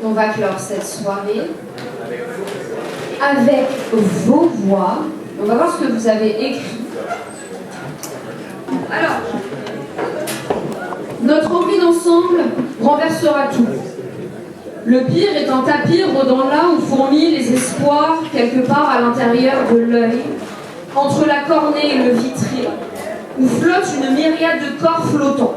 on va clore cette soirée avec vos voix. On va voir ce que vous avez écrit. Alors, notre envie d'ensemble renversera tout. Le pire est un tapis rôdant là où fourmillent les espoirs quelque part à l'intérieur de l'œil, entre la cornée et le vitré, où flotte une myriade de corps flottants.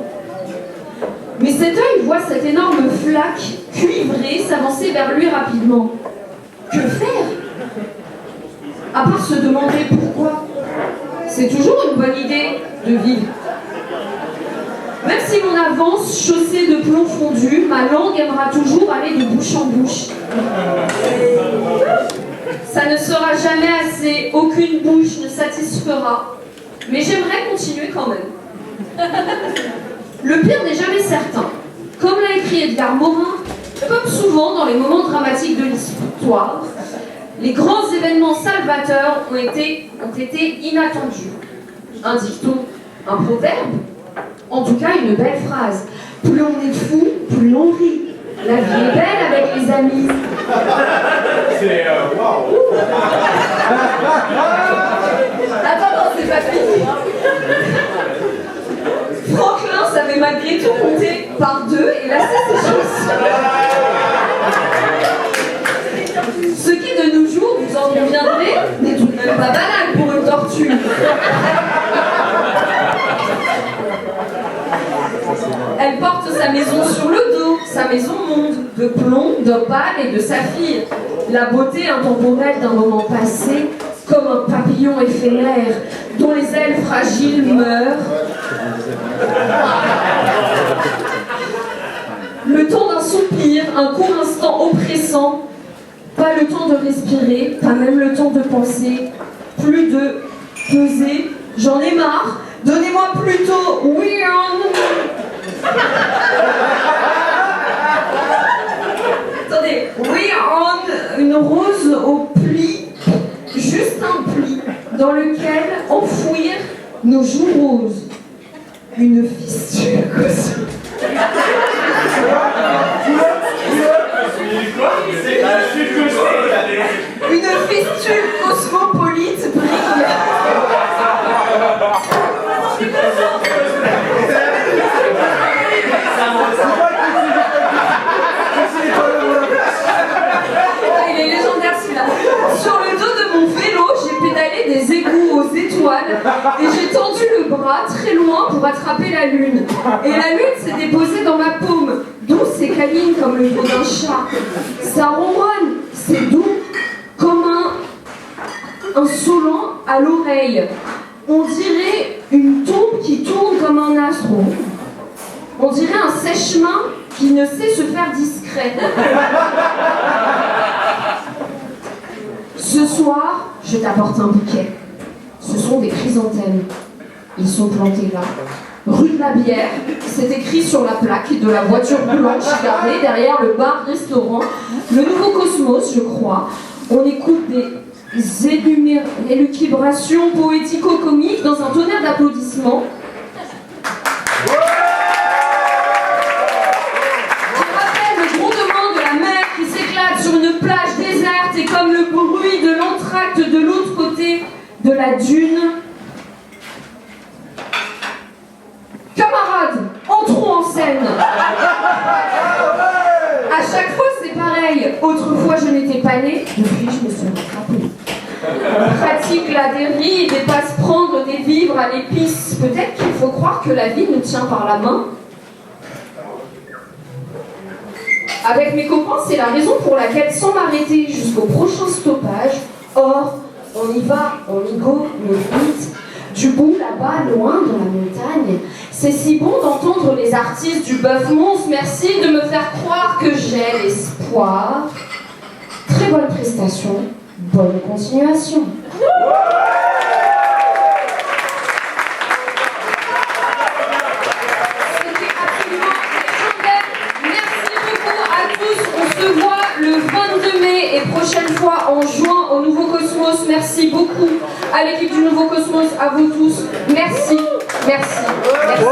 Mais cet œil voit cette énorme flaque cuivrée s'avancer vers lui rapidement. Que faire? À part se demander pourquoi. C'est toujours une bonne idée de vivre. Même si l'on avance chaussée de plomb fondu, ma langue aimera toujours aller de bouche en bouche. Ça ne sera jamais assez, aucune bouche ne satisfera, mais j'aimerais continuer quand même. Le pire n'est jamais certain. Comme l'a écrit Edgar Morin, comme souvent dans les moments dramatiques de l'histoire, les grands événements salvateurs ont été inattendus. Un dicton, un proverbe, en tout cas une belle phrase. Plus on est fou, plus on rit. La vie est belle avec les amis. C'est waouh. Attends, c'est pas fini. Franklin savait malgré tout compter par deux et là c'est ses choses. Ce qui de nos jours, vous en conviendrez, n'est tout de même pas banal pour une tortue. Elle porte sa maison sur le dos, sa maison monde, de plomb, d'opale et de saphir. La beauté intemporelle d'un moment passé, comme un papillon éphémère, dont les ailes fragiles meurent. Le temps d'un soupir, un court instant oppressant, pas le temps de respirer, pas même le temps de penser, plus de peser, j'en ai marre, donnez-moi plutôt weird. Attendez, weird, une rose au pli, juste un pli, dans lequel enfouir nos joues roses. Une fistule cosmique. Une fistule cosmopolite brille. Il est légendaire celui-là. Sur le dos de mon vélo, j'ai pédalé des égouts aux étoiles et j'ai tendu le bras très loin pour attraper la lune. Et la lune s'est déposée dans ma paume, douce et câline comme le dos d'un chat. Ça ronronne, c'est doux, comme un insolent à l'oreille. On dirait une tombe qui tourne comme un astre. On dirait un sèche-main qui ne sait se faire discret. Ce soir, je t'apporte un bouquet. Ce sont des chrysanthèmes. Ils sont plantés là. Rue de la Bière, c'est écrit sur la plaque de la voiture blanche garée derrière le bar-restaurant. Le Nouveau Cosmos, je crois. On écoute des élucubrations poético-comiques dans un tonnerre d'applaudissements. Sur une plage déserte et comme le bruit de l'entracte de l'autre côté de la dune. Camarades, entrons en scène. À chaque fois c'est pareil. Autrefois je n'étais pas née, depuis je me suis rattrapée. On pratique la dérive et passe prendre des vivres à l'épice. Peut-être qu'il faut croire que la vie nous tient par la main. Avec mes copains, c'est la raison pour laquelle, sans m'arrêter jusqu'au prochain stoppage, or, on y va, on y go, mais vite, du bout là-bas, loin dans la montagne, c'est si bon d'entendre les artistes du Bœuf Mons. Merci de me faire croire que j'ai l'espoir. Très bonne prestation, bonne continuation. On se voit le 22 mai et prochaine fois en juin au Nouveau Cosmos. Merci beaucoup à l'équipe du Nouveau Cosmos, à vous tous. Merci, merci, merci.